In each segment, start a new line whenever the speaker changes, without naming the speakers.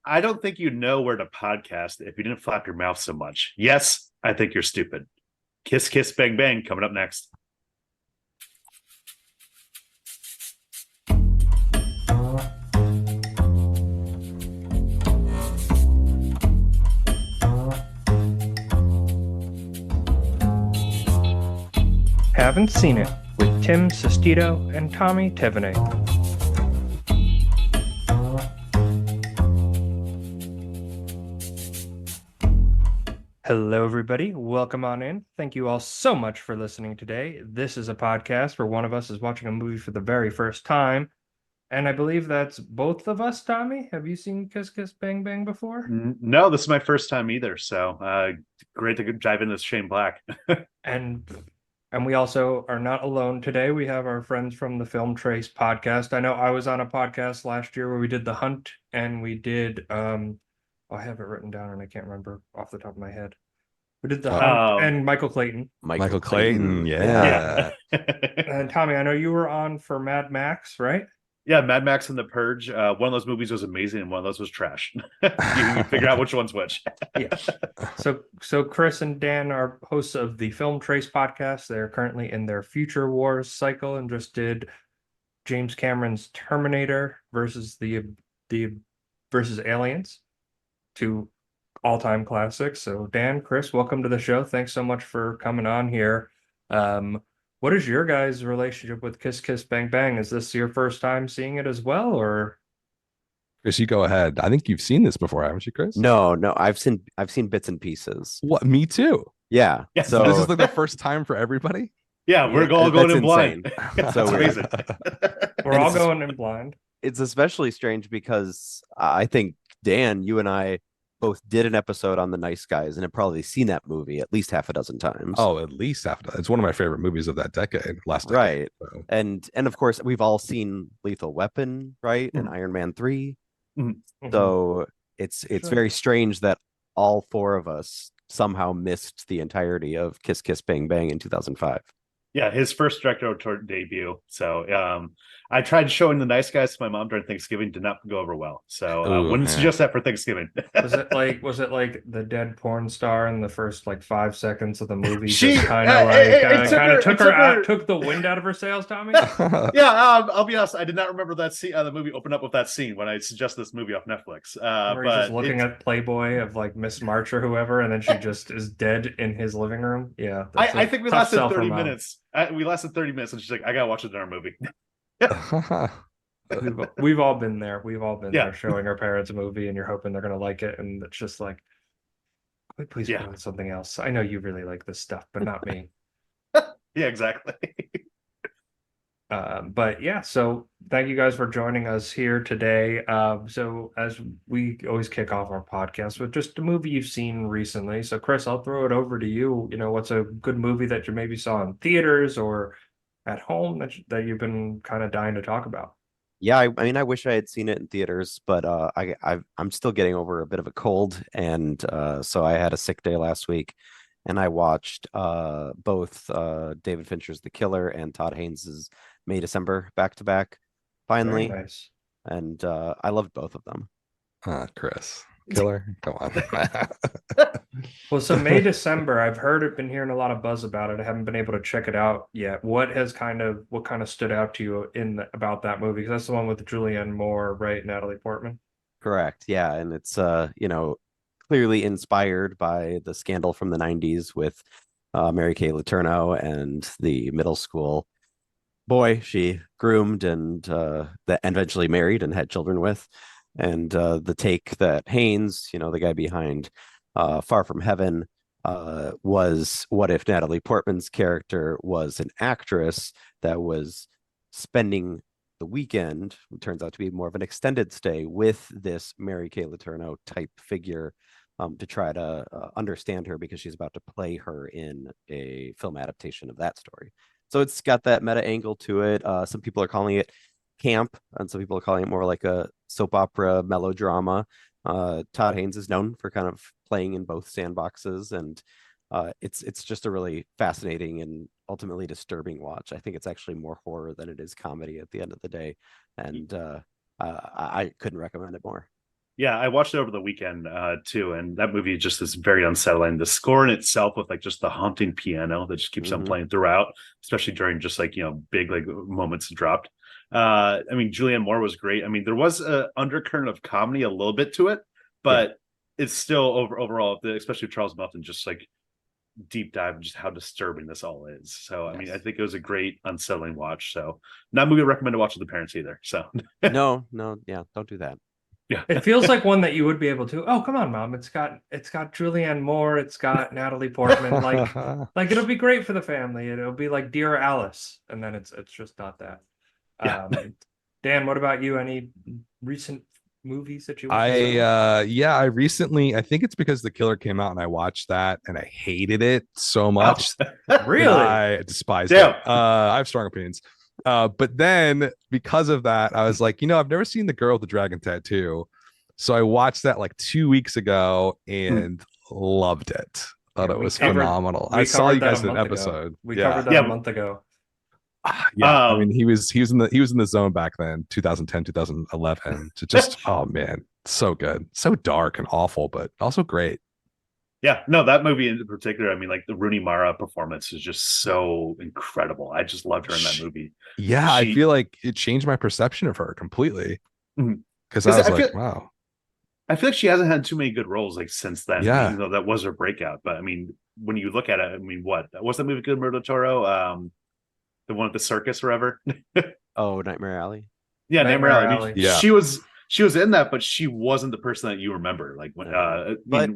I don't think you know where to podcast if you didn't flap your mouth so much. Yes, I think you're stupid. Kiss, kiss, bang, bang. Coming up next.
Haven't Seen It with Tim Sestito and Tommy Tevenet. Hello, everybody. Welcome on in. Thank you all so much for listening today. This is a podcast where one of us is watching a movie for the very first time. And I believe that's both of us, Tommy. Have you seen Kiss Kiss Bang Bang before?
No, this is my first time either. So great to dive into Shane Black.
And and we also are not alone today. We have our friends from the Film Trace podcast. I know I was on a podcast last year where we did The Hunt and we did I have it written down and I can't remember off the top of my head. We did The Hunt and Michael Clayton.
Michael Clayton,
Yeah.
And Tommy, I know you were on for Mad Max, right?
Yeah, Mad Max and The Purge. One of those movies was amazing, and one of those was trash. You can figure out which one's which.
Yeah. So Chris and Dan are hosts of the Film Trace podcast. They're currently in their Future Wars cycle and just did James Cameron's Terminator versus the versus Aliens, two all-time classics. So Dan, Chris, welcome to the show. Thanks so much for coming on here. What is your guys' relationship with Kiss Kiss Bang Bang? Is this your first time seeing it as well, or
Chris, you go ahead. I think you've seen this before, haven't you, Chris?
No, I've seen bits and pieces.
What? Me too.
Yeah.
Yeah.
So
This is like the first time for everybody.
Yeah, we're all going
that's
in blind.
insane.
So amazing.
we're all going in blind?
It's especially strange because I think Dan, you and I both did an episode on The Nice Guys and have probably seen that movie at least half a dozen times.
Oh, at least after that. It's one of my favorite movies of that decade, last decade.
Right.
So.
And of course we've all seen Lethal Weapon, right? And Iron Man 3.
Mhm.
So it's very strange that all four of us somehow missed the entirety of Kiss Kiss Bang Bang in 2005.
Yeah, his first directorial debut. So I tried showing The Nice Guys to my mom during Thanksgiving, did not go over well. So wouldn't suggest that for Thanksgiving.
Was it like the dead porn star in the first like 5 seconds of the movie?
She
just kind of took the wind out of her sails, Tommy.
Yeah, I'll be honest. I did not remember that scene. The movie opened up with that scene when I suggest this movie off Netflix.
Where he's just looking at Playboy of like Miss March or whoever, and then she just is dead in his living room. Yeah,
I think we lasted 30 minutes. We lasted 30 minutes, and she's like, "I gotta watch another movie."
We've all been there. We've all been there showing our parents a movie and you're hoping they're going to like it. And it's just like, please put on something else. I know you really like this stuff, but not me.
Yeah, exactly.
But yeah, so thank you guys for joining us here today. So as we always kick off our podcast with just a movie you've seen recently. So Chris, I'll throw it over to you. You know, what's a good movie that you maybe saw in theaters or at home that you've been kind of dying to talk about?
Yeah, I mean, I wish I had seen it in theaters, but I'm still getting over a bit of a cold, and so I had a sick day last week, and I watched both David Fincher's The Killer and Todd Haynes's May December back to back, finally.
Very nice.
And I loved both of them.
Chris, Killer, come on.
Well, so May December, I've been hearing a lot of buzz about it. I haven't been able to check it out yet. What kind of stood out to you about that movie? Because that's the one with Julianne Moore, right? Natalie Portman.
Correct. Yeah, and it's clearly inspired by the scandal from the 90s with Mary Kay Letourneau and the middle school boy she groomed and that eventually married and had children with. And the take that Haynes, the guy behind Far From Heaven, was what if Natalie Portman's character was an actress that was spending the weekend, it turns out to be more of an extended stay with this Mary Kay Letourneau type figure, to try to understand her because she's about to play her in a film adaptation of that story. So it's got that meta angle to it. Some people are calling it camp, and some people are calling it more like a soap opera melodrama. Todd Haynes is known for kind of playing in both sandboxes, and it's just a really fascinating and ultimately disturbing watch. I think it's actually more horror than it is comedy at the end of the day, and I couldn't recommend it more.
Yeah, I watched it over the weekend too, and that movie just is very unsettling. The score in itself, with like just the haunting piano that just keeps on playing throughout, especially during just like big like moments dropped. I mean, Julianne Moore was great. I mean, there was a undercurrent of comedy a little bit to it, but it's still overall, especially with Charles Melton, just like deep dive into just how disturbing this all is. So, I mean, I think it was a great unsettling watch. So, not a movie I recommend to watch with the parents either. So,
no, yeah, don't do that.
Yeah,
it feels like one that you would be able to. Oh, come on, Mom! It's got Julianne Moore. It's got Natalie Portman. Like it'll be great for the family. It'll be like Dear Alice, and then it's just not that.
Yeah.
Dan, what about you? Any recent movies that you?
I recently, I think it's because The Killer came out and I watched that and I hated it so much.
Really?
I despised it. I have strong opinions. But then because of that, I was like, I've never seen The Girl with the Dragon Tattoo. So I watched that like 2 weeks ago and loved it. Thought it was phenomenal. I saw you guys in an episode.
We covered that a month ago.
I mean, he was in the zone back then, 2010, 2011. To just oh man, so good, so dark and awful, but also great.
Yeah, no, that movie in particular, I mean, like the Rooney Mara performance is just so incredible. I just loved her in that movie.
Yeah, I feel like it changed my perception of her completely. Because I was like, wow.
I feel like she hasn't had too many good roles like since then.
Yeah.
Even though that was her breakout. But I mean, when you look at it, I mean, what was that movie? Guillermo del Toro, the one at the circus, or whatever.
Oh, Nightmare Alley.
Yeah, Nightmare Alley. I mean,
yeah,
she was in that, but she wasn't the person that you remember. Like when,
but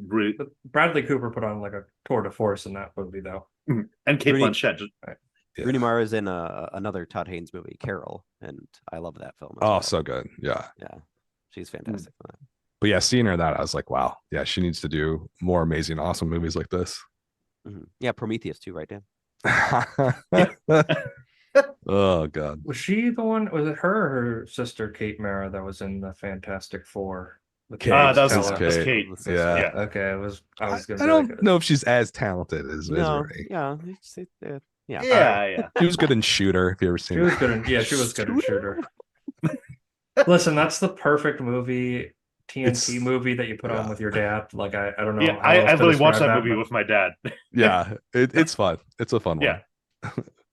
Bradley Cooper put on like a tour de force in that movie, though.
And Kate Blanchett.
Rooney Mara is in another Todd Haynes movie, Carol, and I love that film.
So good. Yeah,
she's fantastic.
But yeah, seeing her that, I was like, wow, yeah, she needs to do more amazing, awesome movies like this.
Yeah, Prometheus too, right, Dan?
Oh god,
was she the one? Was it her or her sister Kate Mara that was in the Fantastic Four?
That was Kate.
Yeah.
Okay, I was gonna.
I don't know if she's as talented as Rooney.
Yeah.
She was good in Shooter. If you ever seen,
she was good in Shooter. Listen, that's the perfect movie. TNT movie that you put on with your dad. Like I don't know.
Yeah, I literally watched that movie with my dad.
Yeah, it's fun. It's a fun one.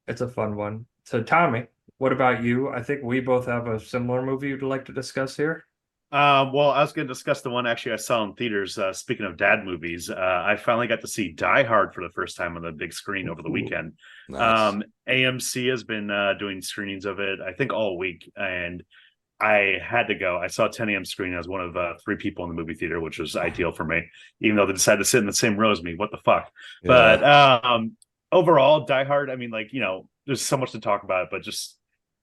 It's a fun one. So Tommy, what about you? I think we both have a similar movie you'd like to discuss here.
Well, I was going to discuss the one actually I saw in theaters. Speaking of dad movies, I finally got to see Die Hard for the first time on the big screen over the weekend. Nice. AMC has been doing screenings of it, I think, all week, and I had to go. I saw 10 a.m. screening as one of 3 people in the movie theater, which was ideal for me, even though they decided to sit in the same row as me. What the fuck? Yeah. But overall, Die Hard, I mean, like, there's so much to talk about, but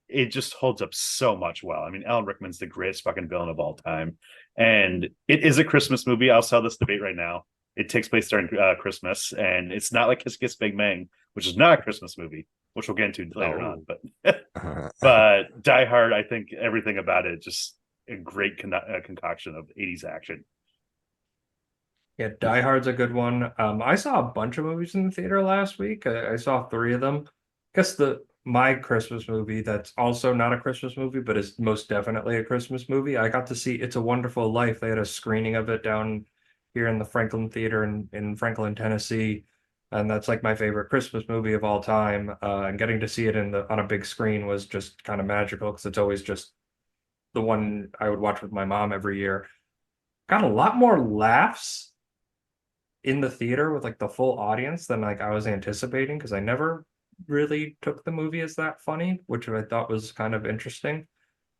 it just holds up so much well. I mean, Alan Rickman's the greatest fucking villain of all time. And it is a Christmas movie. I'll sell this debate right now. It takes place during Christmas, and it's not like Kiss Kiss Bang Bang, which is not a Christmas movie, which we'll get into later on. But Die Hard, I think everything about it, just a great concoction of 80s action.
Yeah, Die Hard's a good one. I saw a bunch of movies in the theater last week. I saw 3 of them. I guess my Christmas movie that's also not a Christmas movie, but is most definitely a Christmas movie. I got to see It's a Wonderful Life. They had a screening of it down here in the Franklin Theater in Franklin, Tennessee. And that's like my favorite Christmas movie of all time. And getting to see it on a big screen was just kind of magical because it's always just the one I would watch with my mom every year. Got a lot more laughs in the theater with like the full audience than like I was anticipating, because I never really took the movie as that funny, which I thought was kind of interesting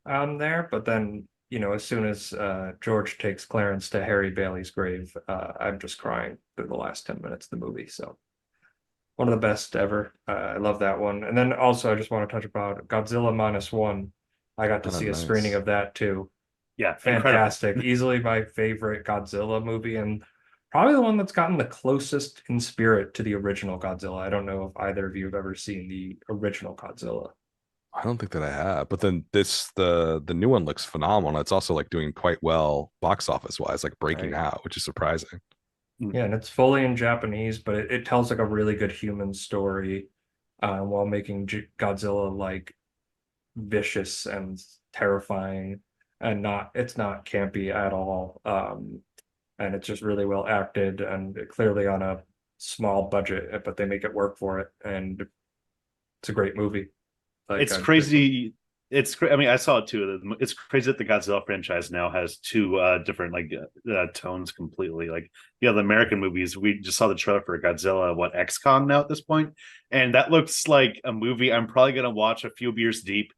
there. But then, as soon as George takes Clarence to Harry Bailey's grave, I'm just crying through the last 10 minutes of the movie. So one of the best ever. I love that one. And then also I just want to touch about Godzilla -1. I got to see a screening of that too.
Yeah,
fantastic. Easily my favorite Godzilla movie, and probably the one that's gotten the closest in spirit to the original Godzilla. I don't know if either of you have ever seen the original Godzilla.
I don't think that I have, but then the new one looks phenomenal. It's also like doing quite well box office wise, like breaking out, which is surprising.
Yeah, and it's fully in Japanese, but it tells like a really good human story while making Godzilla like vicious and terrifying. and it's not campy at all. And it's just really well acted and clearly on a small budget, but they make it work for it, and it's a great movie. Like
It's crazy. I mean, I saw it too. It's crazy that the Godzilla franchise now has two different tones completely. Like, the American movies. We just saw the trailer for Godzilla, XCOM now at this point, and that looks like a movie I'm probably gonna watch a few beers deep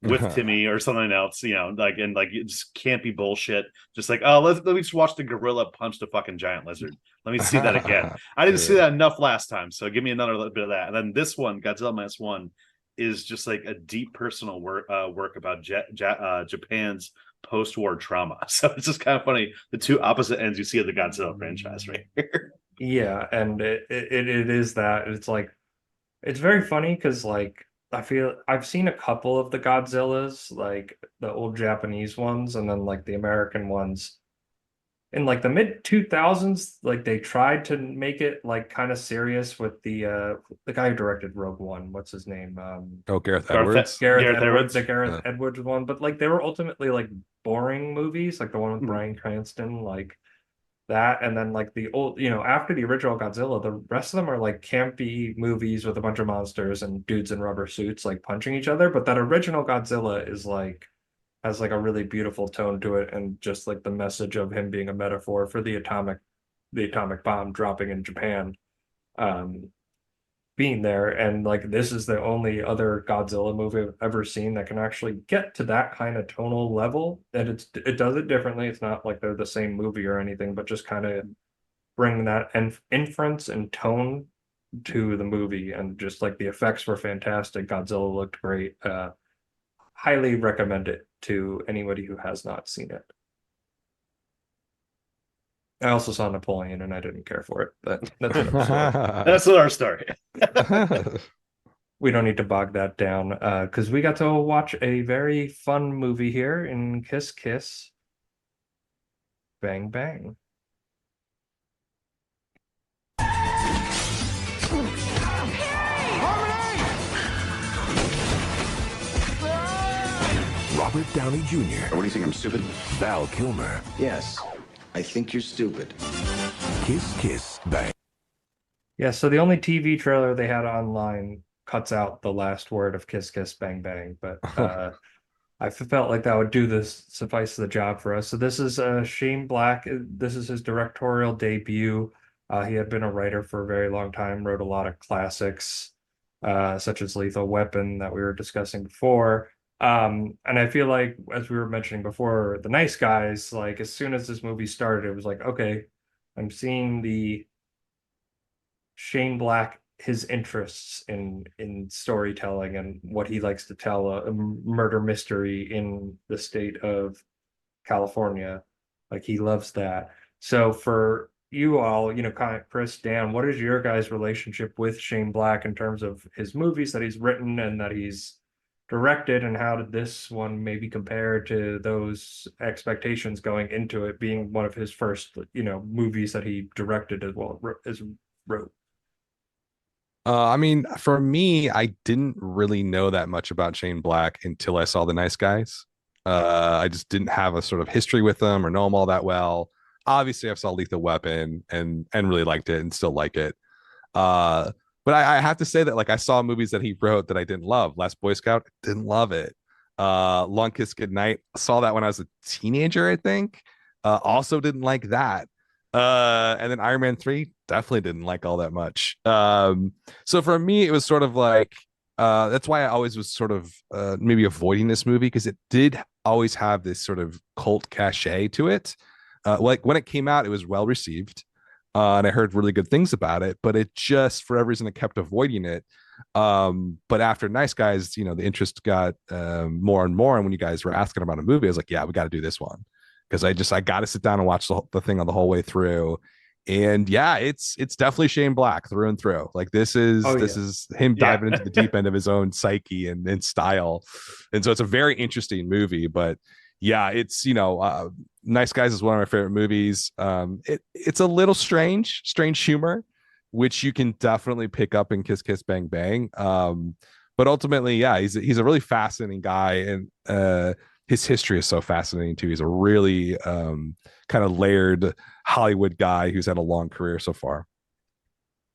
with Timmy or something else. It just can't be bullshit. Just like, oh, let me just watch the gorilla punch the fucking giant lizard. Let me see that again. I didn't see that enough last time, so give me another little bit of that. And then this one, Godzilla minus one, is just like a deep personal work about Japan's post-war trauma. So it's just kind of funny, the two opposite ends you see of the Godzilla franchise right here.
Yeah, and it is that. It's like, it's very funny because like I feel I've seen a couple of the Godzillas, like the old Japanese ones, and then like the American ones in like the mid 2000s. Like they tried to make it like kind of serious with the guy who directed Rogue One. What's his name?
Gareth Edwards.
Gareth Edwards, the Gareth Edwards one. But like they were ultimately like boring movies, like the one with Bryan Cranston, like that. And then like the old, after the original Godzilla, the rest of them are like campy movies with a bunch of monsters and dudes in rubber suits like punching each other. But that original Godzilla is like has like a really beautiful tone to it, and just like the message of him being a metaphor for the atomic bomb dropping in Japan, um, being there. And like this is the only other Godzilla movie I've ever seen that can actually get to that kind of tonal level. And it does it differently. It's not like they're the same movie or anything, but just kind of bring that inference and tone to the movie. And just like the effects were fantastic. Godzilla looked great. Highly recommend it to anybody who has not seen it. I also saw Napoleon and I didn't care for it, but that's another story.
That's our story.
We don't need to bog that down because we got to watch a very fun movie here in Kiss Kiss Bang Bang.
Robert Downey Jr.
What do you think, I'm stupid?
Val Kilmer.
Yes, I think you're stupid.
Kiss Kiss Bang.
Yeah, so the only TV trailer they had online cuts out the last word of Kiss Kiss Bang Bang, but I felt like that would suffice the job for us. So this is Shane Black. This is his directorial debut. He had been a writer for a very long time, wrote a lot of classics, such as Lethal Weapon that we were discussing before. And I feel like, as we were mentioning before, The Nice Guys, like as soon as this movie started, it was like, okay, I'm seeing the Shane Black, his interests in storytelling and what he likes to tell, a murder mystery in the state of California. Like he loves that. So for you all, kind of Chris, Dan, what is your guys' relationship with Shane Black in terms of his movies that he's written and that he's directed, and how did this one maybe compare to those expectations going into it, being one of his first, movies that he directed as well as wrote?
I mean, for me, I didn't really know that much about Shane Black until I saw The Nice Guys. I just didn't have a sort of history with them or know them all that well. Obviously, I saw Lethal Weapon and really liked it and still like it. But I have to say that like I saw movies that he wrote that I didn't love. Last Boy Scout, didn't love it. Long Kiss Goodnight, saw that when I was a teenager, I think. Also didn't like that. And then Iron Man 3, definitely didn't like all that much. So for me, it was sort of like that's why I always was sort of maybe avoiding this movie, because it did always have this sort of cult cachet to it. Like when it came out, it was well received. And I heard really good things about it, but it just, for every reason, I kept avoiding it. But after Nice Guys, the interest got more and more. And when you guys were asking about a movie, I was like, yeah, we got to do this one. Because I got to sit down and watch the thing on the whole way through. And yeah, it's definitely Shane Black through and through. Like this is him diving into the deep end of his own psyche and style. And so it's a very interesting movie, but yeah, it's, Nice Guys is one of my favorite movies. It's a little strange humor, which you can definitely pick up in Kiss Kiss Bang Bang. But ultimately, yeah, he's a really fascinating guy, and his history is so fascinating too. He's a really kind of layered Hollywood guy who's had a long career so far.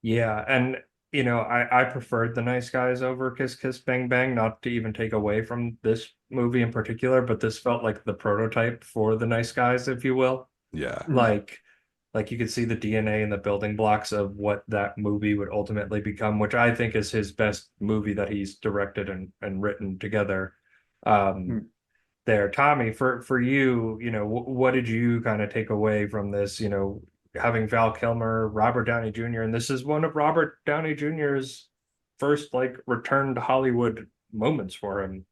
Yeah, and I preferred The Nice Guys over Kiss Kiss Bang Bang, not to even take away from this movie in particular, but this felt like the prototype for The Nice Guys, if you will.
Yeah.
Like like you could see the DNA and the building blocks of what that movie would ultimately become, which I think is his best movie that he's directed and written together. Um, there, Tommy, for you, what did you kind of take away from this? Having Val Kilmer, Robert Downey Jr., and this is one of Robert Downey Jr.'s first like return to Hollywood moments for him.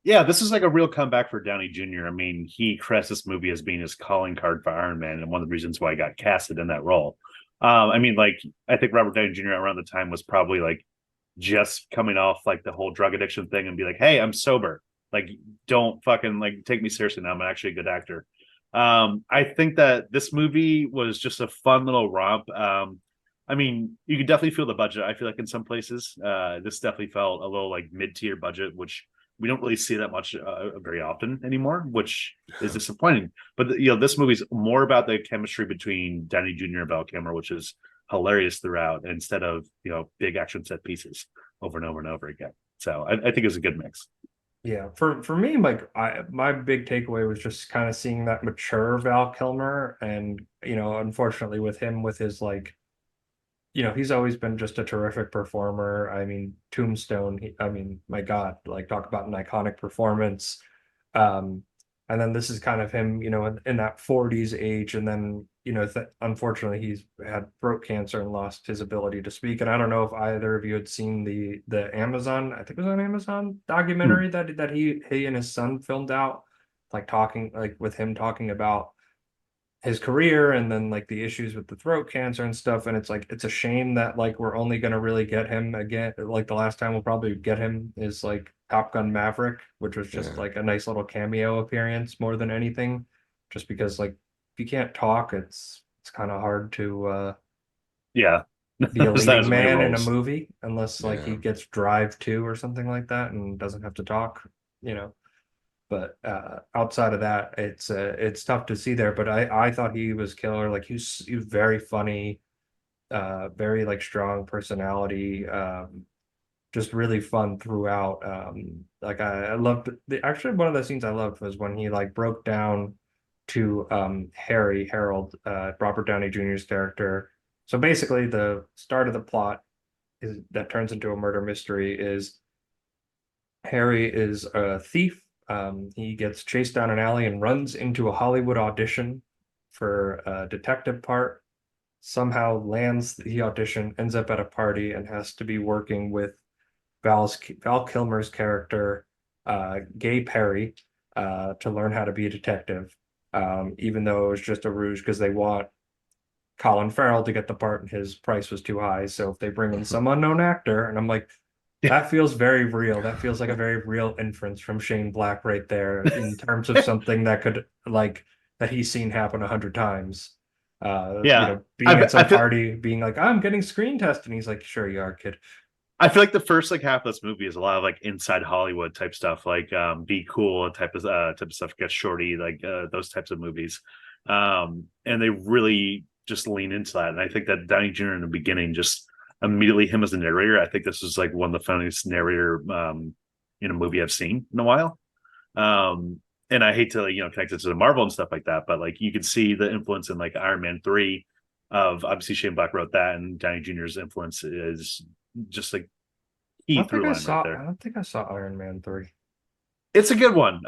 Yeah, this is like a real comeback for Downey Jr. I mean, he credited this movie as being his calling card for Iron Man, and one of the reasons why he got casted in that role. I mean, like, I think Robert Downey Jr. around the time was probably like just coming off like the whole drug addiction thing and be like, hey, I'm sober. Like, don't fucking like take me seriously now. I'm actually a good actor. I think that this movie was just a fun little romp. I mean, you could definitely feel the budget. I feel like in some places, this definitely felt a little like mid-tier budget, which we don't really see that much very often anymore, which is disappointing. But this movie's more about the chemistry between Downey Jr. and Val Kilmer, which is hilarious throughout, instead of big action set pieces over and over and over again. So I think it's a good mix.
Yeah, for me, like my big takeaway was just kind of seeing that mature Val Kilmer, and unfortunately with him with his like he's always been just a terrific performer. I mean, Tombstone, I mean, my God, like talk about an iconic performance. Um, and then this is kind of him, in that 40s age. And then, unfortunately, he's had throat cancer and lost his ability to speak. And I don't know if either of you had seen the Amazon, I think it was on Amazon documentary that he and his son filmed out, like talking, like with him talking about his career and then like the issues with the throat cancer and stuff. And it's like it's a shame that like we're only gonna really get him again. Like the last time we'll probably get him is like Top Gun Maverick, which was just like a nice little cameo appearance more than anything. Just because like if you can't talk, it's kind of hard to
Yeah.
be a
There's not
leading
as many
man in a
roles.
movie unless like he gets Drive 2 or something like that and doesn't have to talk, you know. But outside of that, it's tough to see there. But I thought he was killer. Like he was very funny, very like strong personality, just really fun throughout. Like I loved actually one of the scenes I loved was when he like broke down to Harry Harold, Robert Downey Jr.'s character. So basically, the start of the plot is that turns into a murder mystery is Harry is a thief. He gets chased down an alley and runs into a Hollywood audition for a detective part. Somehow lands the audition, ends up at a party, and has to be working with Val Kilmer's character, Gay Perry, to learn how to be a detective. Even though it was just a ruse because they want Colin Farrell to get the part and his price was too high. So if they bring in some unknown actor, and I'm like, that feels very real. That feels like a very real inference from Shane Black right there in terms of something that could like that he's seen happen 100 times.
Yeah.
Being at some
I feel
party, being like, I'm getting screen tested, and he's like, sure you are, kid.
I feel like the first like half of this movie is a lot of like inside Hollywood type stuff, like Be Cool type of stuff, Get Shorty, like those types of movies. And they really just lean into that. And I think that Downey Jr. in the beginning, just immediately him as a narrator, I think this is like one of the funniest narrator in a movie I've seen in a while. And I hate to connect it to the Marvel and stuff like that, but like you can see the influence in like Iron Man 3 of obviously Shane Black wrote that, and Downey Jr.'s influence is just like key through line right there.
I don't think I saw Iron Man 3.
It's a good one.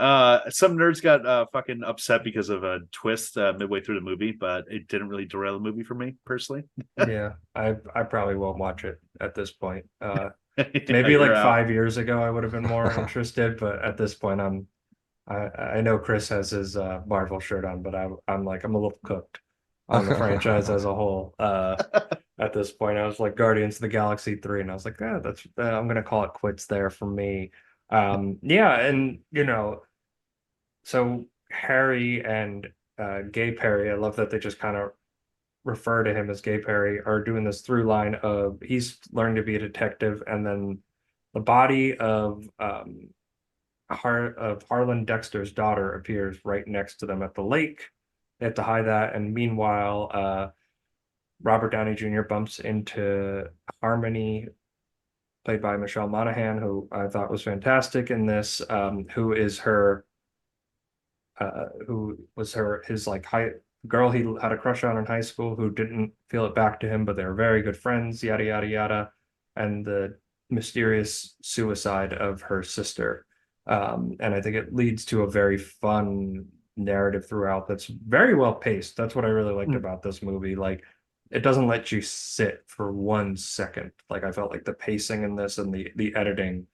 Some nerds got fucking upset because of a twist midway through the movie, but it didn't really derail the movie for me personally.
Yeah, I probably won't watch it at this point.
Yeah,
Maybe like
you're out.
5 years ago I would have been more interested, but at this point I know Chris has his Marvel shirt on, but I'm like I'm a little cooked on the franchise as a whole. At this point, I was like Guardians of the Galaxy 3, and I was like, that's I'm gonna call it quits there for me. Yeah, and so Harry and Gay Perry, I love that they just kind of refer to him as Gay Perry, are doing this through line of he's learned to be a detective, and then the body of Harlan Dexter's daughter appears right next to them at the lake. They have to hide that, and meanwhile, Robert Downey Jr. bumps into Harmony, played by Michelle Monaghan, who I thought was fantastic in this. Who is her, who was his like high girl he had a crush on in high school, who didn't feel it back to him, but they were very good friends. Yada yada yada, and the mysterious suicide of her sister. And I think it leads to a very fun narrative throughout that's very well paced. That's what I really liked about this movie. Like, it doesn't let you sit for 1 second. Like, I felt like the pacing in this and the editing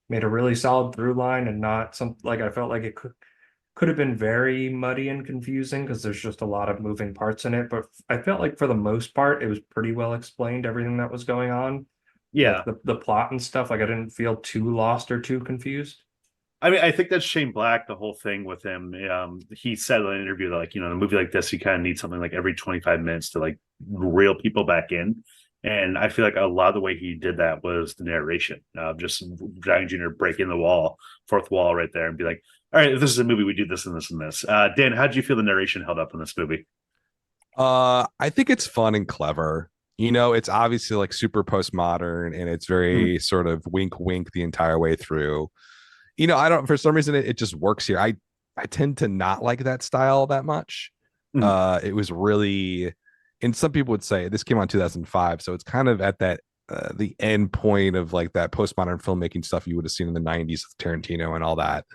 made a really solid through line, and not some, like, I felt like it could have been very muddy and confusing because there's just a lot of moving parts in it. But I felt like for the most part, it was pretty well explained, everything that was going on.
Yeah.
Like the plot and stuff. Like, I didn't feel too lost or too confused.
I mean, I think that's Shane Black, the whole thing with him. He said in an interview that, like, in a movie like this, you kind of need something like every 25 minutes to like reel people back in. And I feel like a lot of the way he did that was the narration, just Downey Jr. breaking the fourth wall right there and be like, all right, if this is a movie, we do this and this and this. Dan, how did you feel the narration held up in this movie?
I think it's fun and clever. It's obviously like super postmodern, and it's very sort of wink wink the entire way through. I don't, for some reason it just works here. I tend to not like that style that much. It was really, and some people would say this came out in 2005, so it's kind of at that the end point of like that postmodern filmmaking stuff you would have seen in the 90s with Tarantino and all that.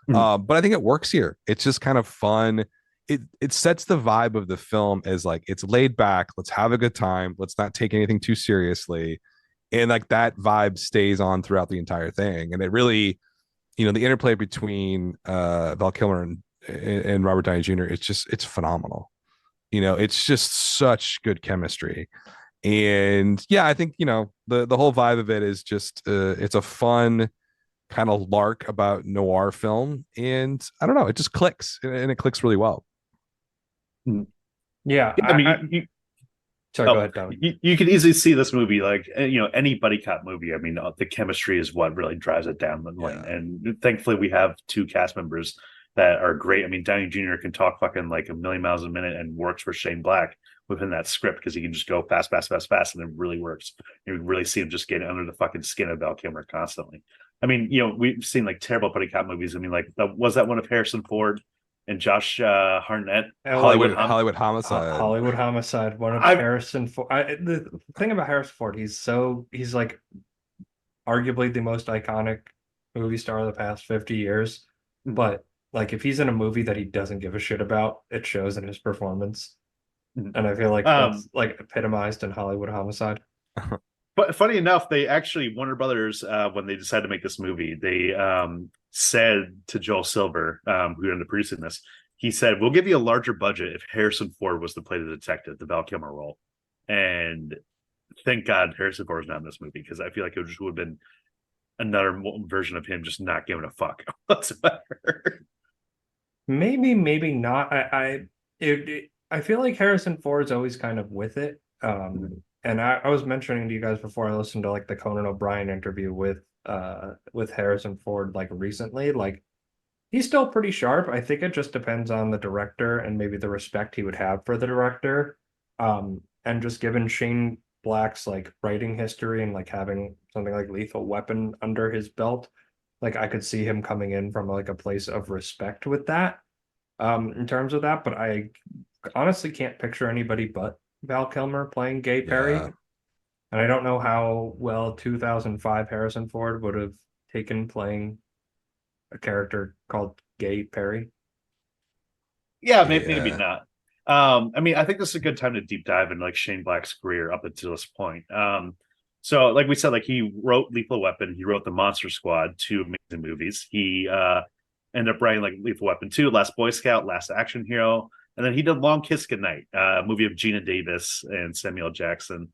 But I think it works here. It's just kind of fun. It sets the vibe of the film as like, it's laid back, let's have a good time, let's not take anything too seriously, and like that vibe stays on throughout the entire thing. And it really, the interplay between Val Kilmer and Robert Downey Jr. it's phenomenal. It's just such good chemistry. And yeah, I think the whole vibe of it is just it's a fun kind of lark about noir film, and I don't know, it just clicks, and it clicks really well.
Yeah,
I mean,
sorry, go ahead, Dominic.
You can easily see this movie like, any buddy cop movie. I mean, the chemistry is what really drives it down the lane. And thankfully, we have two cast members that are great. I mean, Downey Jr. can talk fucking like a million miles a minute and works for Shane Black within that script because he can just go fast, fast, fast, fast, and it really works. You really see him just getting under the fucking skin of Val Kilmer constantly. I mean, we've seen like terrible buddy cop movies. I mean, like, was that one of Harrison Ford and Josh Hartnett?
Hollywood Homicide.
Hollywood Homicide. One of Harrison Ford. The thing about Harrison Ford, he's like arguably the most iconic movie star of the past 50 years. But like, if he's in a movie that he doesn't give a shit about, it shows in his performance. And I feel like that's like epitomized in Hollywood Homicide.
But funny enough, they actually, Warner Brothers, when they decided to make this movie, they said to Joel Silver, who ended up producing this, he said, "We'll give you a larger budget if Harrison Ford was to play the detective, the Val Kilmer role." And thank God Harrison Ford was not in this movie, because I feel like it would have been another version of him just not giving a fuck whatsoever.
Maybe not. I feel like Harrison Ford's always kind of with it. And I was mentioning to you guys before, I listened to like the Conan O'Brien interview with Harrison Ford like recently. Like, he's still pretty sharp. I think it just depends on the director and maybe the respect he would have for the director. And just given Shane Black's like writing history and like having something like Lethal Weapon under his belt, like, I could see him coming in from like a place of respect with that, in terms of that. But I honestly can't picture anybody but Val Kilmer playing Gay Perry. And I don't know how well 2005 Harrison Ford would have taken playing a character called Gay Perry.
Yeah, maybe not. I mean, I think this is a good time to deep dive into like Shane Black's career up until this point. So like we said, like, he wrote Lethal Weapon, he wrote The Monster Squad, two amazing movies. He ended up writing like Lethal Weapon 2, Last Boy Scout, Last Action Hero. And then he did Long Kiss Goodnight, a movie of Gina Davis and Samuel Jackson.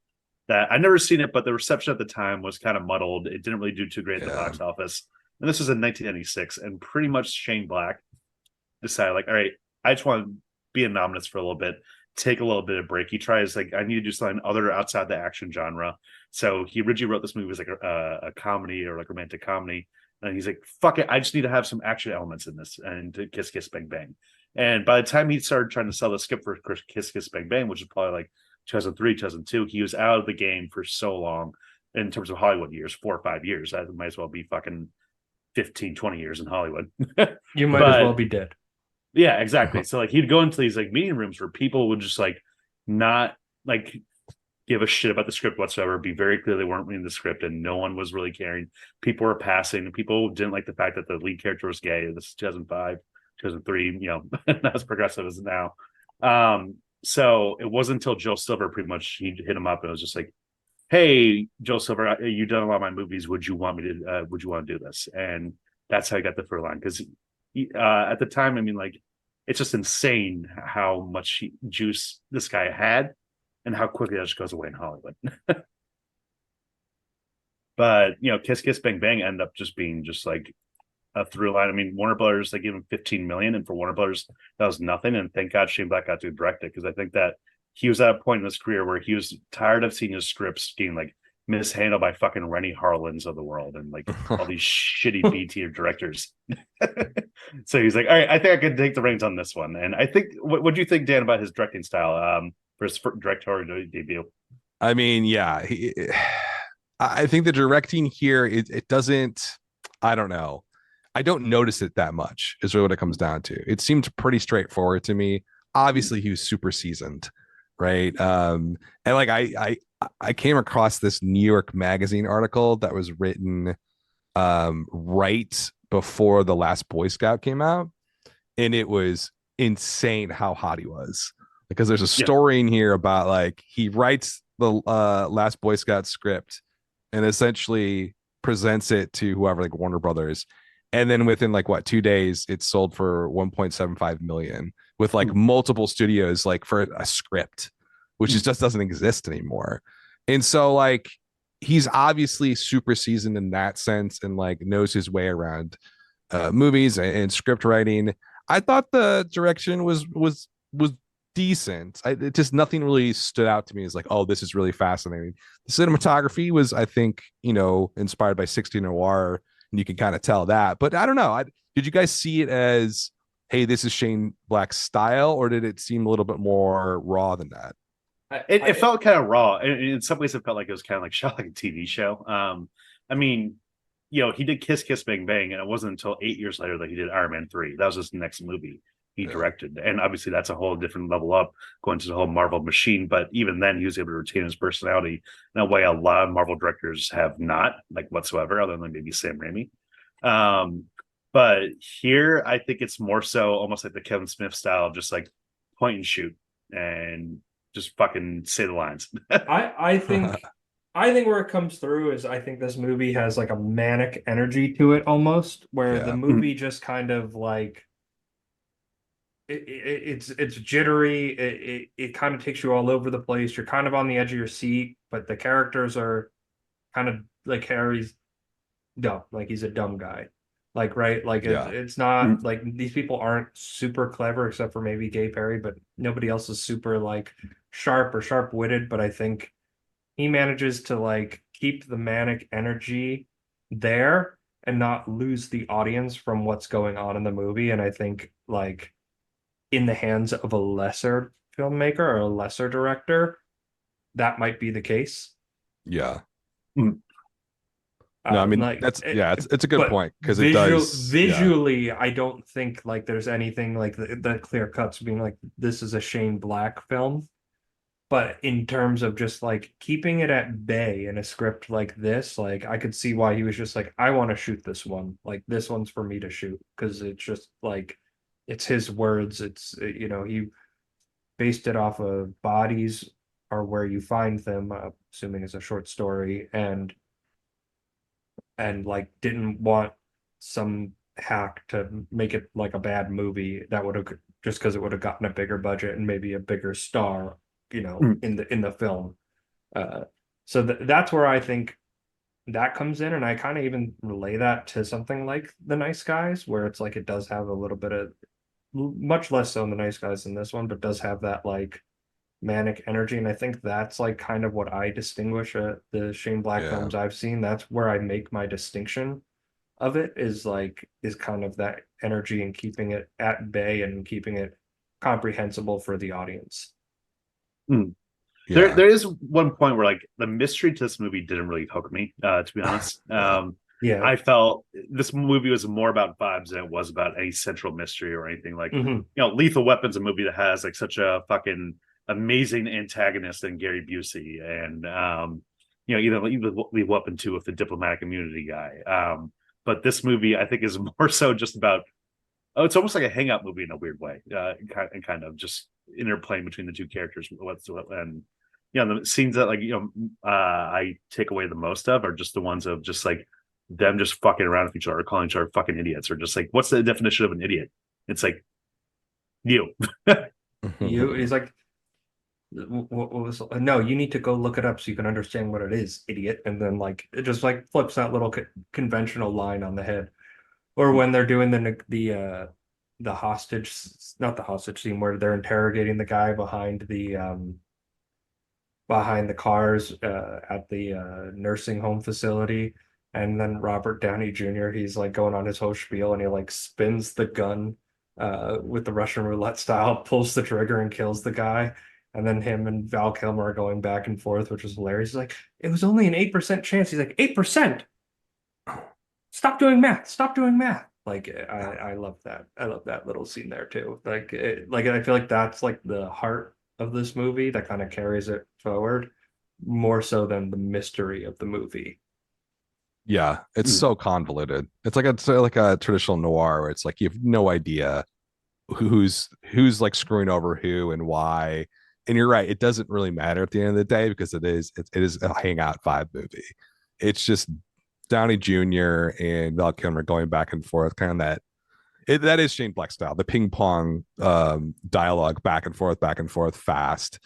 That I'd never seen it, but the reception at the time was kind of muddled. It didn't really do too great at the box office. And this was in 1996, and pretty much Shane Black decided, like, all right, I just want to be anonymous for a little bit, take a little bit of break. He tries, like, I need to do something other outside the action genre. So he originally wrote this movie as like a comedy, or like romantic comedy. And he's like, fuck it, I just need to have some action elements in this and to Kiss Kiss Bang Bang. And by the time he started trying to sell the script for Kiss Kiss Bang Bang, which is probably like 2003, 2002, he was out of the game for so long in terms of Hollywood years, 4 or 5 years. That might as well be fucking 15, 20 years in Hollywood.
You might as well be dead.
Yeah, exactly. So like he'd go into these like meeting rooms where people would just like not like give a shit about the script whatsoever, be very clear they weren't reading the script, and no one was really caring. People were passing, and people didn't like the fact that the lead character was gay. This is 2005, 2003, not as progressive as now. So it wasn't until Joe Silver pretty much he hit him up and was just like, hey, Joe Silver, you've done a lot of my movies. Would you want to do this? And that's how I got the fur line. Because at the time, I mean, like, it's just insane how much juice this guy had and how quickly that just goes away in Hollywood. But, Kiss Kiss Bang Bang ended up just being just like a through line. I mean, Warner Brothers, they gave him $15 million. And for Warner Brothers, that was nothing. And thank God Shane Black got to direct it, because I think that he was at a point in his career where he was tired of seeing his scripts getting like mishandled by fucking Rennie Harlins of the world and like all these shitty B tier directors. So he's like, all right, I think I can take the reins on this one. And I think, what do you think, Dan, about his directing style for his directorial debut?
I mean, yeah, I think the directing here, it doesn't, I don't know. I don't notice it that much is really what it comes down to. It seemed pretty straightforward to me. Obviously he was super seasoned, right? And like I came across this New York Magazine article that was written right before The Last Boy Scout came out, and it was insane how hot he was, because there's a story in here about like he writes the Last Boy Scout script and essentially presents it to whoever, like Warner Brothers, and then within like 2 days it's sold for 1.75 million with like multiple studios like for a script, which just doesn't exist anymore. And so like he's obviously super seasoned in that sense and like knows his way around movies and script writing. I thought the direction was decent. It just, nothing really stood out to me as like, oh, this is really fascinating. The cinematography was, I think, inspired by 16 Noir, and you can kind of tell that. But I don't know. Did you guys see it as, hey, this is Shane Black's style, or did it seem a little bit more raw than that?
It felt kind of raw. In some ways, it felt like it was kind of like shot like a TV show. I mean, he did Kiss Kiss Bang Bang, and it wasn't until 8 years later that he did Iron Man 3. That was his next movie he directed. And obviously that's a whole different level up going to the whole Marvel machine. But even then he was able to retain his personality in a way a lot of Marvel directors have not, like, whatsoever, other than maybe Sam Raimi. But here I think it's more so almost like the Kevin Smith style, just like point and shoot and just fucking say the lines.
I think where it comes through is I think this movie has like a manic energy to it almost, where the movie just kind of like it's jittery. It kind of takes you all over the place. You're kind of on the edge of your seat, but the characters are kind of like Harry's dumb, like he's a dumb guy. Like, right, like it's not like these people aren't super clever except for maybe Gay Perry, but nobody else is super like sharp or sharp-witted. But I think he manages to like keep the manic energy there and not lose the audience from what's going on in the movie. And I think like in the hands of a lesser filmmaker or a lesser director, that might be the case.
Yeah. No, I mean, like, it's a good point, because it does
visually. I don't think like there's anything like the clear cuts being like this is a Shane Black film, but in terms of just like keeping it at bay in a script like this, like I could see why he was just like, I want to shoot this one, like this one's for me to shoot, because it's just like it's his words. It's he based it off of Bodies Are Where You Find Them, assuming it's a short story, and like didn't want some hack to make it like a bad movie that would have, just because it would have gotten a bigger budget and maybe a bigger star, in the film. So that's where I think that comes in, and I kind of even relay that to something like The Nice Guys, where it's like it does have a little bit of, much less so in The Nice Guys than this one, but does have that like manic energy. And I think that's like kind of what I distinguish the Shane Black films I've seen. That's where I make my distinction. of it is kind of that energy and keeping it at bay and keeping it comprehensible for the audience.
Hmm.
Yeah.
There is one point where like the mystery to this movie didn't really hook me, to be honest.
Yeah.
I felt this movie was more about vibes than it was about any central mystery or anything. Like, Lethal Weapon's a movie that has like such a fucking amazing antagonist in Gary Busey, and even Lethal Weapon 2 with the diplomatic immunity guy. But this movie, I think, is more so just about it's almost like a hangout movie in a weird way, and kind of just interplaying between the two characters. And the scenes that I take away the most of are just the ones of just like them just fucking around with each other, calling each other fucking idiots, or just like, what's the definition of an idiot? It's like you.
He's like, what was no, you need to go look it up so you can understand what it is, idiot. And then like it just like flips that little conventional line on the head. Or when they're doing the hostage, not the hostage scene, where they're interrogating the guy behind the cars at the nursing home facility, and then Robert Downey Jr. he's like going on his whole spiel, and he like spins the gun with the Russian roulette style, pulls the trigger and kills the guy. And then him and Val Kilmer are going back and forth, which is hilarious. He's like, it was only an 8% chance. He's like, 8%. Stop doing math. Stop doing math. Like I love that. I love that little scene there too. Like I feel like that's like the heart of this movie that kind of carries it forward more so than the mystery of the movie.
Yeah, it's so convoluted. It's like a traditional noir where it's like you have no idea who's like screwing over who and why. And you're right, it doesn't really matter at the end of the day because it is a hangout vibe movie. It's just Downey Jr. and Val Kilmer going back and forth, kind of that is Shane Black style, the ping pong dialogue back and forth fast.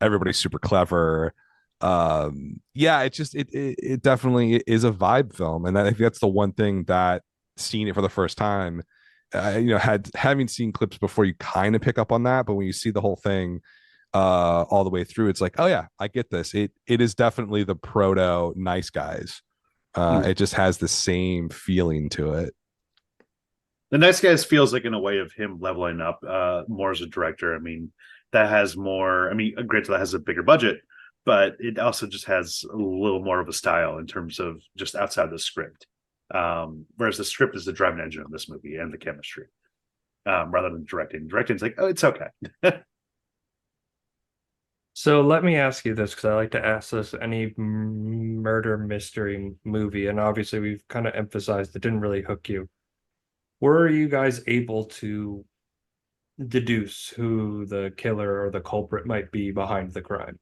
Everybody's super clever. Yeah, it definitely is a vibe film, and I think that's the one thing that seeing it for the first time, having seen clips before, you kind of pick up on that, but when you see the whole thing all the way through, it's like, oh yeah, I get this. It is definitely the proto Nice Guys. It just has the same feeling to it.
The Nice Guys feels like in a way of him leveling up more as a director. I mean, that has more. I mean, granted, that has a bigger budget, but it also just has a little more of a style in terms of just outside the script. Whereas the script is the driving engine of this movie and the chemistry, rather than directing. Directing's like, oh, it's okay.
So let me ask you this, because I like to ask this any murder mystery movie, and obviously we've kind of emphasized it didn't really hook you. Were you guys able to deduce who the killer or the culprit might be behind the crime?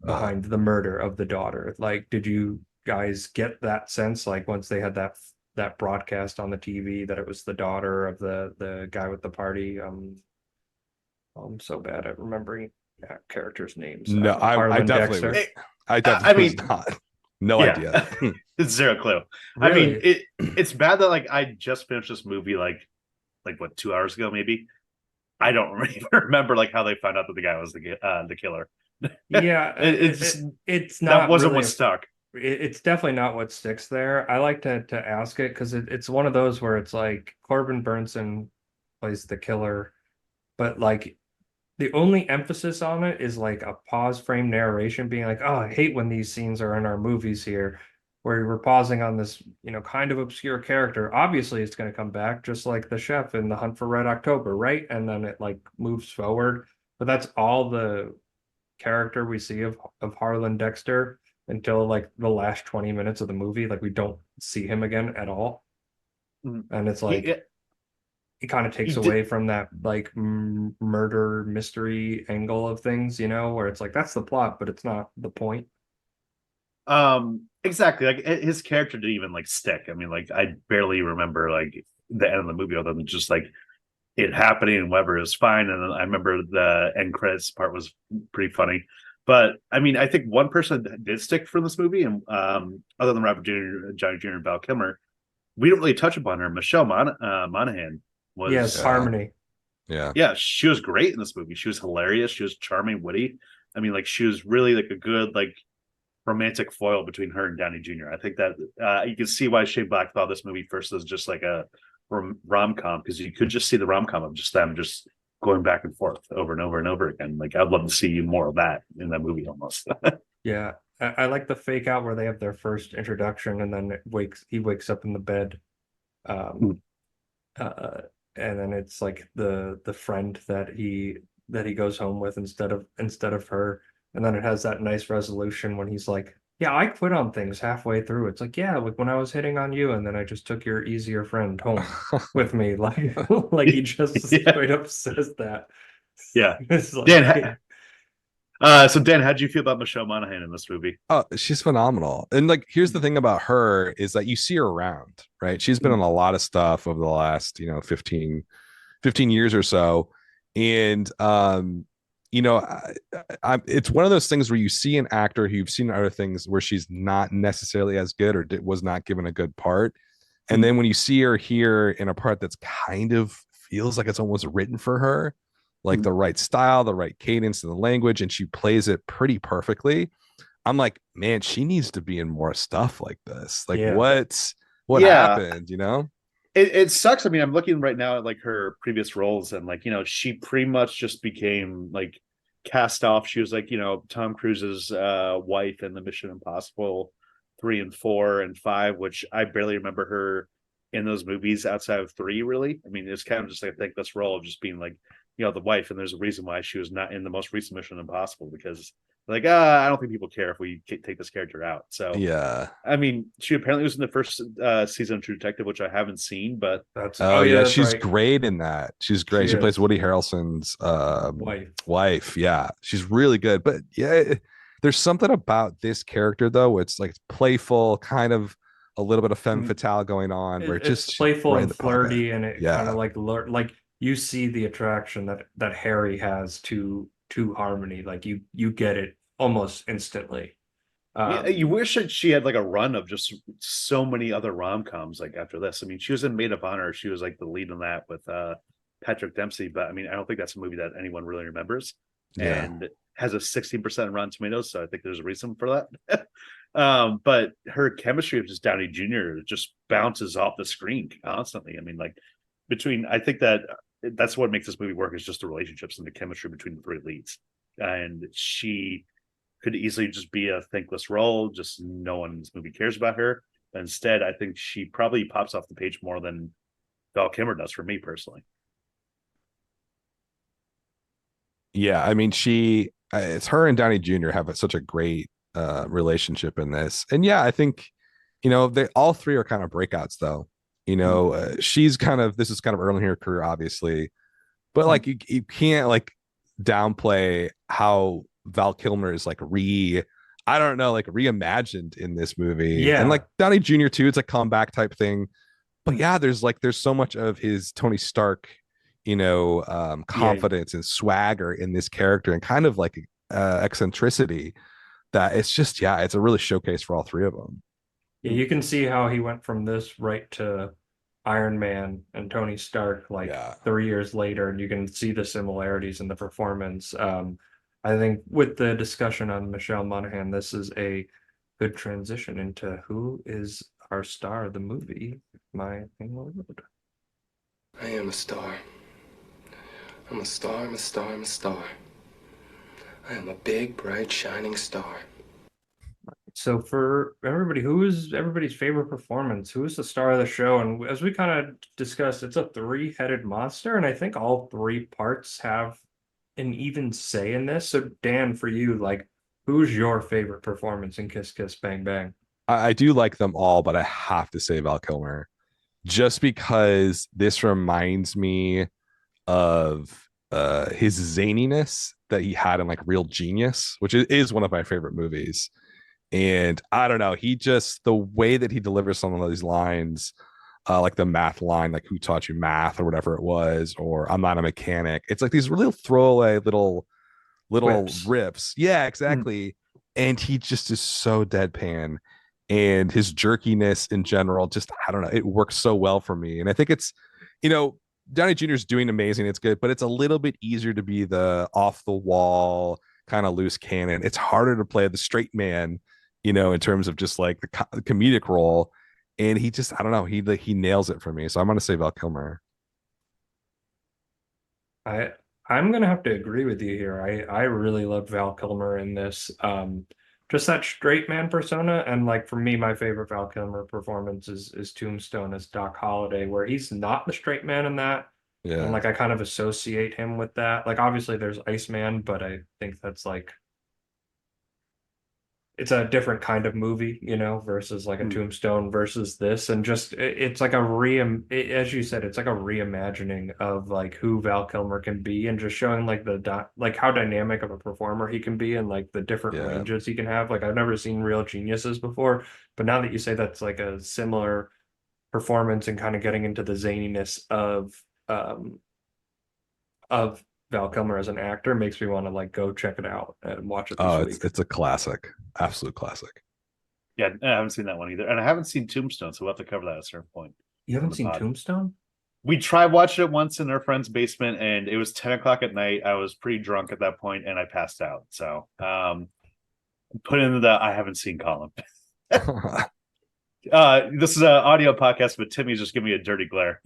Behind the murder of the daughter? Like, did you guys get that sense, like once they had that broadcast on the TV, that it was the daughter of the guy with the party? I'm so bad at remembering characters' names.
No, I definitely was. I mean, was not. No idea.
It's zero clue.
Really?
I mean, it's bad that like I just finished this movie like what, 2 hours ago maybe. I don't even remember like how they found out that the guy was the killer.
Yeah, it's not.
That wasn't
really
what stuck.
It's definitely not what sticks there. I like to ask it because it's one of those where it's like Corbin Burnson plays the killer, but like the only emphasis on it is like a pause frame narration being like, oh, I hate when these scenes are in our movies here, where we're pausing on this, kind of obscure character. Obviously, it's going to come back just like the chef in The Hunt for Red October, right? And then it like moves forward. But that's all the character we see of Harlan Dexter until like the last 20 minutes of the movie. Like we don't see him again at all. And it's like it kind of takes away from that like murder mystery angle of things, where it's like that's the plot, but it's not the point.
Exactly. Like his character didn't even like stick. I mean, like I barely remember like the end of the movie other than just like it happening and Weber is fine. And then I remember the end credits part was pretty funny. But I mean, I think one person that did stick from this movie, and other than Robert Johnny Jr. and Val Kilmer, we don't really touch upon her. Michelle Monaghan was
Harmony.
Yeah, she was great in this movie. She was hilarious. She was charming, witty. I mean, like she was really like a good like romantic foil between her and Downey Jr. I think that you can see why Shane Black thought this movie first was just like a rom-com, because you could just see the rom-com of just them just going back and forth over and over and over again. Like, I'd love to see more of that in that movie almost.
Yeah, I like the fake out where they have their first introduction and then he wakes up in the bed. And then it's like the friend that he goes home with instead of her. And then it has that nice resolution when he's like, yeah, I quit on things halfway through. It's like, yeah, like when I was hitting on you and then I just took your easier friend home with me. Like like he just straight up says that.
Yeah.
It's like,
Dan, so Dan, how'd you feel about Michelle Monaghan in this movie?
Oh, she's phenomenal. And like, here's the thing about her is that you see her around, right? She's been on a lot of stuff over the last, 15 years or so. And, it's one of those things where you see an actor who you've seen other things where she's not necessarily as good or was not given a good part. And then when you see her here in a part that's kind of feels like it's almost written for her, like the right style, the right cadence, and the language, and she plays it pretty perfectly. I'm like, man, she needs to be in more stuff like this. Like, what happened?
It sucks. I mean, I'm looking right now at like her previous roles, and like, she pretty much just became like cast off. She was like, Tom Cruise's wife in the Mission Impossible 3 and 4 and 5, which I barely remember her in those movies outside of 3. Really, I mean, it's kind of just like, I think this role of just being like, the wife, and there's a reason why she was not in the most recent Mission Impossible, because like, I don't think people care if we take this character out. So
yeah,
I mean, she apparently was in the first season of True Detective, which I haven't seen, but
that's
she's
right.
Great in that. She's great. She plays Woody Harrelson's wife. Yeah, she's really good. But yeah, there's something about this character though. It's like playful, kind of a little bit of femme fatale going on, where
it's
just
playful
right
and flirty, and it kind of like you see the attraction that Harry has to Harmony. Like you get it almost instantly.
You wish that she had like a run of just so many other rom-coms like after this. I mean, she was in Maid of Honor. She was like the lead in that with Patrick Dempsey, but I mean, I don't think that's a movie that anyone really remembers. And has a 16% Rotten Tomatoes, so I think there's a reason for that. But her chemistry of just Downey Jr. just bounces off the screen constantly. I mean, like I think that's what makes this movie work, is just the relationships and the chemistry between the 3 leads. And she could easily just be a thankless role, just no one in this movie cares about her. But instead, I think she probably pops off the page more than Val Kilmer does for me personally.
Yeah, I mean, it's her and Downey Jr. have such a great relationship in this. And yeah, I think, they all 3 are kind of breakouts though. She's this is kind of early in her career, obviously, but like you can't like downplay how Val Kilmer is like reimagined in this movie.
Yeah.
And like Downey Jr. too, it's a comeback type thing. But yeah, there's so much of his Tony Stark, confidence and swagger in this character, and kind of like eccentricity, that it's just, it's a really showcase for all 3 of them.
Yeah, you can see how he went from this right to Iron Man and Tony Stark 3 years later, and you can see the similarities in the performance. I think with the discussion on Michelle Monaghan, this is a good transition into who is our star of the movie, My Lord.
I am a star. I'm a star, I'm a star, I'm a star. I am a big, bright, shining star.
So for everybody, who is everybody's favorite performance? Who is the star of the show? And as we kind of discussed, it's a 3-headed monster, and I think all 3 parts have an even say in this. So Dan, for you, like, who's your favorite performance in Kiss Kiss Bang Bang?
I do like them all, but I have to say Val Kilmer, just because this reminds me of his zaniness that he had in like Real Genius, which is one of my favorite movies. And I don't know, the way that he delivers some of these lines, like the math line, like "Who taught you math?" or whatever it was, or "I'm not a mechanic." It's like these really throwaway little riffs. Yeah, exactly. And he just is so deadpan, and his jerkiness in general, just, I don't know, it works so well for me. And I think it's, Downey Jr. is doing amazing. It's good, but it's a little bit easier to be the off the wall kind of loose cannon. It's harder to play the straight man in terms of just like the comedic role. And he just, I don't know, he nails it for me. So I'm gonna say Val Kilmer.
I'm gonna have to agree with you here. I really love Val Kilmer in this. Just that straight man persona, and like for me, my favorite Val Kilmer performance is Tombstone as Doc Holliday, where he's not the straight man in that. And
Yeah.
like I kind of associate him with that. Like obviously there's Iceman, but I think that's like it's a different kind of movie, versus like a Tombstone versus this, and just it's like as you said, it's like a reimagining of like who Val Kilmer can be, and just showing like like how dynamic of a performer he can be, and like the different
Yeah.
ranges he can have. Like I've never seen Real Geniuses before, but now that you say that's like a similar performance and kind of getting into the zaniness of Val Kilmer as an actor makes me want to like go check it out and watch it this week.
It's a classic, absolute classic.
Yeah, I haven't seen that one either, and I haven't seen Tombstone, so we'll have to cover that at a certain point.
You haven't seen Tombstone?
We tried watching it once in our friend's basement, and it was 10 o'clock at night. I was pretty drunk at that point, and I passed out. So, put in the I haven't seen column. This is an audio podcast, but Timmy's just giving me a dirty glare.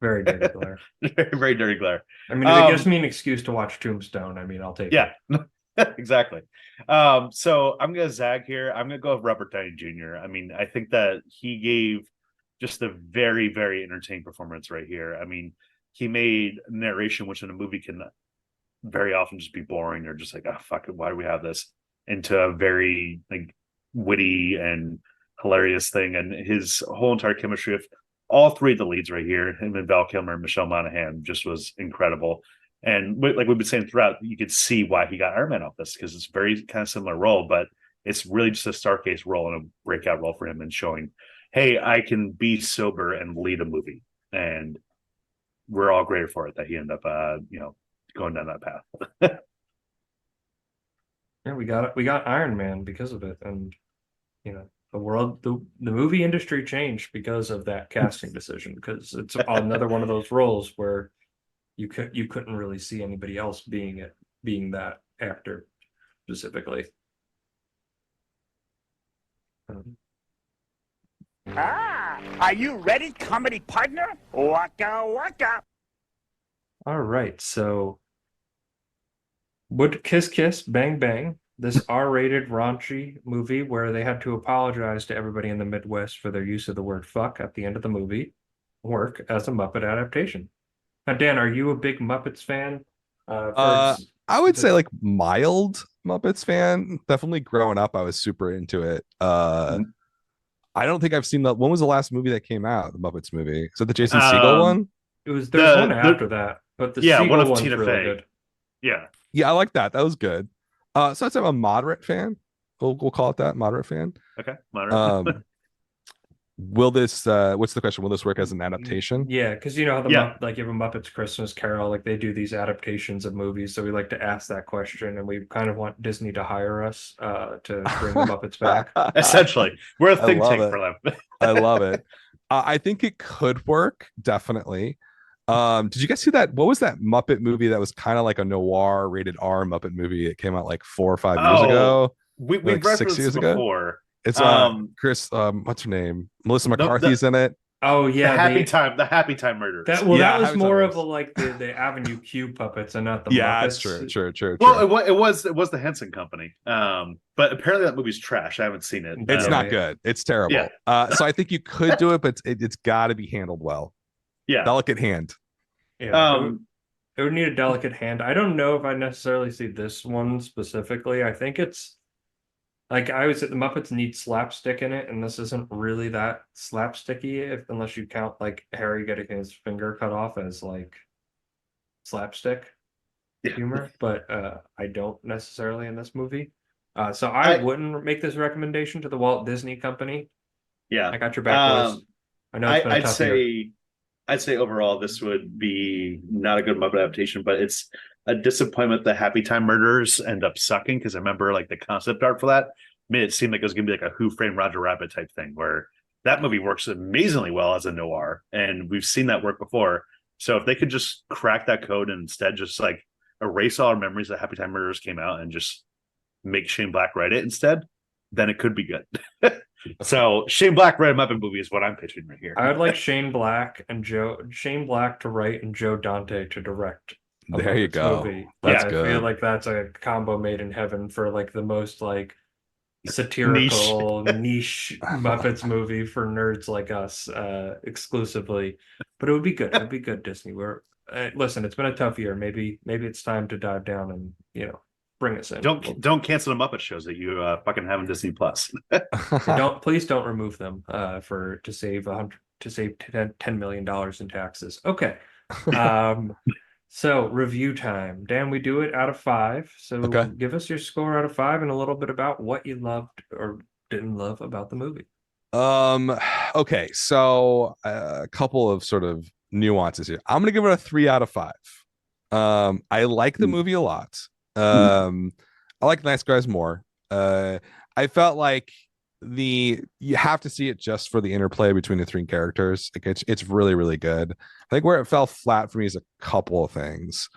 Very dirty glare.
Very, very dirty glare.
I mean, if it gives me an excuse to watch Tombstone, I mean, I'll take it.
Yeah, exactly. So I'm gonna zag here. I'm gonna go with Robert Downey Jr. I mean, I think that he gave just a very, very entertaining performance right here. I mean, he made narration, which in a movie can very often just be boring or just like, oh fuck it, why do we have this? Into a very like witty and hilarious thing, and his whole entire chemistry of all three of the leads right here, him and Val Kilmer and Michelle Monaghan, just was incredible. And like we've been saying throughout, you could see why he got Iron Man off this, because it's very kind of similar role, but it's really just a star case role and a breakout role for him, and showing, hey, I can be sober and lead a movie, and we're all grateful for it that he ended up, going down that path.
Yeah, we got Iron Man because of it, and the movie industry changed because of that casting decision, because it's another one of those roles where you couldn't really see anybody else being that actor specifically.
Are you ready, comedy partner? Waka waka.
All right, so would Kiss Kiss Bang Bang, this R-rated raunchy movie where they had to apologize to everybody in the Midwest for their use of the word fuck at the end of the movie, work as a Muppet adaptation? Now, Dan, are you a big Muppets fan?
I would say like mild Muppets fan. Definitely growing up, I was super into it. I don't think I've seen that. When was the last movie that came out? The Muppets movie? Is it the Jason Segel one?
There's one after that, but the Segel
one of
one's
Tina
really
Fey.
good.
Yeah, I like that. That was good. So I'd say I'm a moderate fan. We'll call it that, moderate fan.
Okay, moderate.
Will this? What's the question? Will this work as an adaptation?
Yeah, because you know how you have a Muppets Christmas Carol, like they do these adaptations of movies, so we like to ask that question, and we kind of want Disney to hire us to bring the Muppets back.
Essentially, we're a think tank for them.
I love it. I think it could work, definitely. Did you guys see that? What was that Muppet movie that was kind of like a noir rated R Muppet movie? It came out like 4 or 5 years ago.
We've
like
referenced
6 years
before.
Ago. It's Chris, what's her name? Melissa McCarthy's in it.
Oh yeah,
the Happy Time Murders.
That was more of a like the Avenue Q puppets and not the Muppets.
That's true.
Well, it was the Henson Company. But apparently that movie's trash. I haven't seen it.
It's not good. It's terrible. Yeah. So I think you could do it, but it's got to be handled well.
Yeah,
delicate hand.
Yeah, it would need a delicate hand. I don't know if I necessarily see this one specifically. I think it's like I would say the Muppets need slapstick in it, and this isn't really that slapsticky, unless you count like Harry getting his finger cut off as like slapstick humor. But I don't necessarily in this movie. So I wouldn't make this recommendation to the Walt Disney Company.
Yeah,
I got your back, boys. I know it's been a tough year.
I'd say overall this would be not a good Muppet adaptation, but it's a disappointment that Happy Time Murderers end up sucking, because I remember like the concept art for that made it seem like it was going to be like a Who Framed Roger Rabbit type thing, where that movie works amazingly well as a noir, and we've seen that work before. So if they could just crack that code and instead just like erase all our memories that Happy Time Murderers came out and just make Shane Black write it instead, then it could be good. So Shane Black Red Muppet movie is what I'm pitching right here.
I would like Shane Black to write and Joe Dante to direct.
There you go.
Movie.
That's
I
good.
feel like that's a combo made in heaven for like the most like satirical niche Muppets movie for nerds like us, exclusively. But it would be good. It would be good, Disney. Listen, it's been a tough year. Maybe it's time to dive down and bring us in.
Don't cancel the Muppet shows that you fucking have on Disney Plus.
Please don't remove them to save $10 million in taxes. Okay. So review time. Dan, we do it out of 5. So give us your score out of 5 and a little bit about what you loved or didn't love about the movie.
Okay, so a couple of sort of nuances here. I'm gonna give it a 3 out of 5. I like the movie a lot. I like Nice Guys more. I felt like you have to see it just for the interplay between the 3 characters. Like it's really, really good. I think where it fell flat for me is a couple of things.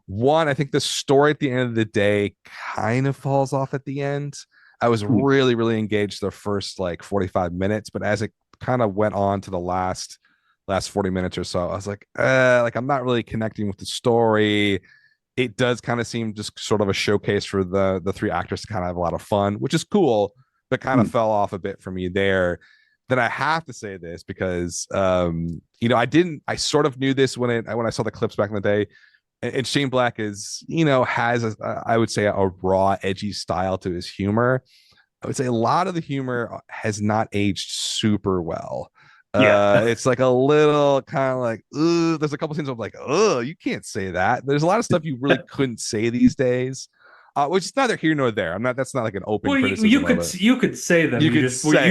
One, I think the story at the end of the day kind of falls off at the end. I was really, really engaged the first like 45 minutes, but as it kind of went on to the last 40 minutes or so, I was like I'm not really connecting with the story. It does kind of seem just sort of a showcase for the 3 actors to kind of have a lot of fun, which is cool, but kind of fell off a bit for me there. Then I have to say this because I sort of knew this when I saw the clips back in the day. And Shane Black has I would say a raw, edgy style to his humor. I would say a lot of the humor has not aged super well. It's like a little kind of like, there's a couple things I'm like, you can't say that. There's a lot of stuff you really couldn't say these days. Which is neither here nor there. That's not like an open criticism.
You could say them. You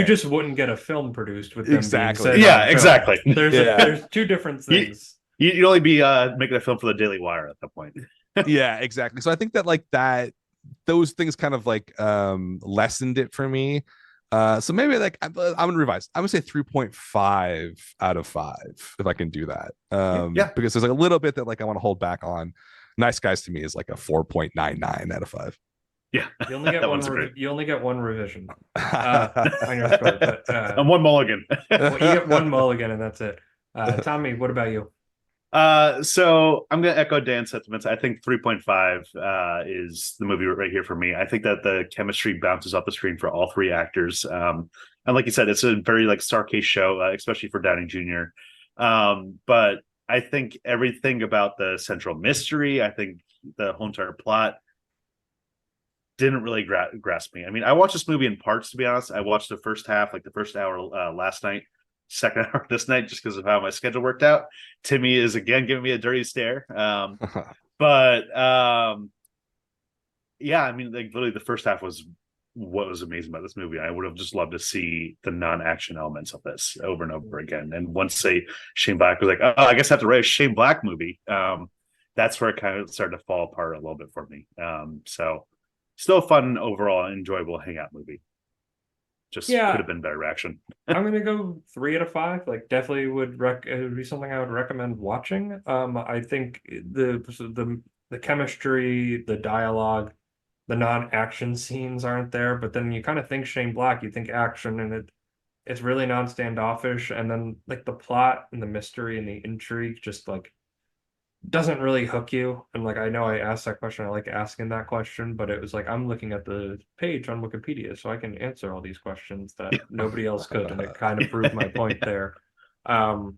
just wouldn't get a film produced with them being said.
Yeah, exactly.
There's 2 different things.
You'd only be making a film for the Daily Wire at that point.
Yeah, exactly. So I think that those things kind of like lessened it for me. So maybe like I'm gonna revise. I'm gonna say 3.5 out of 5 if I can do that. Because there's like a little bit that like I want to hold back on. Nice Guys to me is like a 4.99 out of 5.
Yeah,
you only get one revision on your score, but
and one mulligan.
Well, you get one mulligan, and that's it. Tommy, what about you?
So I'm gonna echo Dan's sentiments. I think 3.5 is the movie right here for me. I think that the chemistry bounces off the screen for all 3 actors. And like you said, it's a very like star-case show, especially for Downey Jr. But I think everything about the central mystery, I think the whole entire plot didn't really grasp me. I mean, I watched this movie in parts, to be honest. I watched the first half, like the first hour last night, second hour this night, just because of how my schedule worked out. Timmy is again giving me a dirty stare. But yeah, I mean, like literally the first half was what was amazing about this movie. I would have just loved to see the non-action elements of this over and over again. And once Shane Black was like, oh, I guess I have to write a Shane Black movie. That's where it kind of started to fall apart a little bit for me. So still fun overall, enjoyable hangout movie. Just could have been better action.
I'm gonna go 3 out of 5. Like definitely would it would be something I would recommend watching. I think the chemistry, the dialogue, the non-action scenes aren't there, but then you kind of think Shane Black, you think action, and it's really non-standoffish, and then like the plot and the mystery and the intrigue just like doesn't really hook you. And like I know I asked that question, I like asking that question, but it was like I'm looking at the page on Wikipedia, so I can answer all these questions that nobody else could, and it kind of proved my point there. And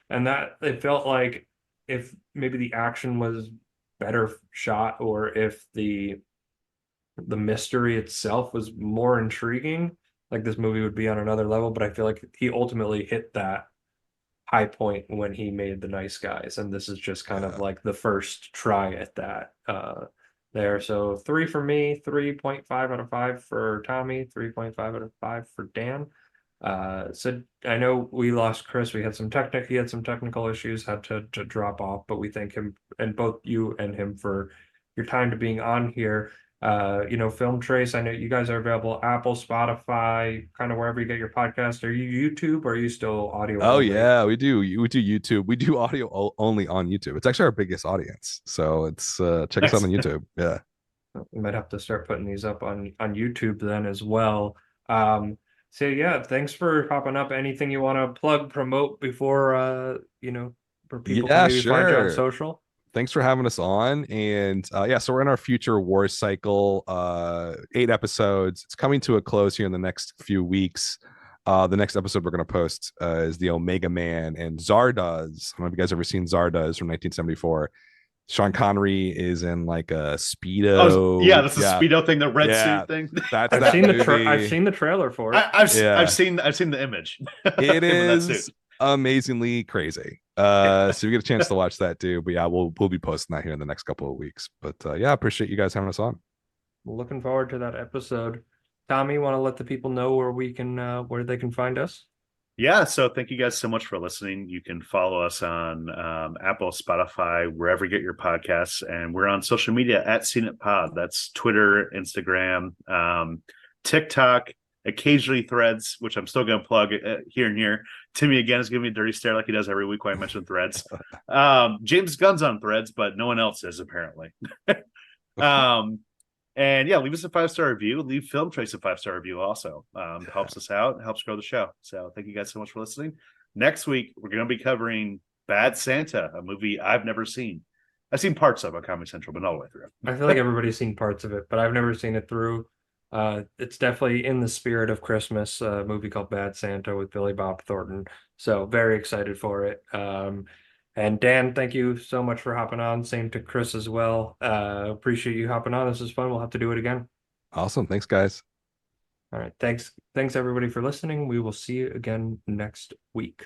that it felt like if maybe the action was better shot, or if the mystery itself was more intriguing, like this movie would be on another level. But I feel like he ultimately hit that high point when he made The Nice Guys, and this is just kind of like the first try at that there. So 3 for me, 3.5 out of 5 for Tommy, 3.5 out of 5 for Dan. So I know we lost Chris. He had some technical issues, had to drop off, but we thank him, and both you and him, for your time to being on here. Film Trace, I know you guys are available Apple, Spotify, kind of wherever you get your podcast. Are you YouTube, or are you still audio only?
Yeah, we do YouTube. We do audio only on YouTube. It's actually our biggest audience, so it's check us out on YouTube. Yeah,
We might have to start putting these up on YouTube then as well. So yeah, thanks for hopping up. Anything you want to plug, promote before where people can maybe find you on social?
Thanks for having us on. And so we're in our Future Wars cycle, 8 episodes. It's coming to a close here in the next few weeks. The next episode we're going to post is the Omega Man and Zardoz. I don't know if you guys ever seen Zardoz from 1974. Sean Connery is in like a Speedo.
Oh, yeah, that's the Speedo thing, the red suit thing.
That's
I've seen the trailer for it.
I've seen the image.
It is amazingly crazy. So you get a chance to watch that too. But yeah, we'll be posting that here in the next couple of weeks. But yeah, appreciate you guys having us on.
Looking forward to that episode. Tommy, want to let the people know where they can find us?
Yeah, so thank you guys so much for listening. You can follow us on Apple, Spotify, wherever you get your podcasts, and we're on social media at CNETPod. That's Twitter, Instagram, TikTok, occasionally Threads, which I'm still going to plug here and here. Timmy again is giving me a dirty stare like he does every week when I mention Threads. James Gunn's on Threads, but no one else is apparently. And yeah, leave us a 5-star review. Leave Film Trace a 5-star review also. Helps us out, helps grow the show. So thank you guys so much for listening. Next week, we're going to be covering Bad Santa, a movie I've never seen. I've seen parts of it on Comedy Central, but not all the way through.
I feel like everybody's seen parts of it, but I've never seen it through. It's definitely in the spirit of Christmas, a movie called Bad Santa with Billy Bob Thornton. So very excited for it. And Dan, thank you so much for hopping on. Same to Chris as well. Appreciate you hopping on. This is fun. We'll have to do it again.
Awesome. Thanks, guys.
All right. Thanks everybody for listening. We will see you again next week.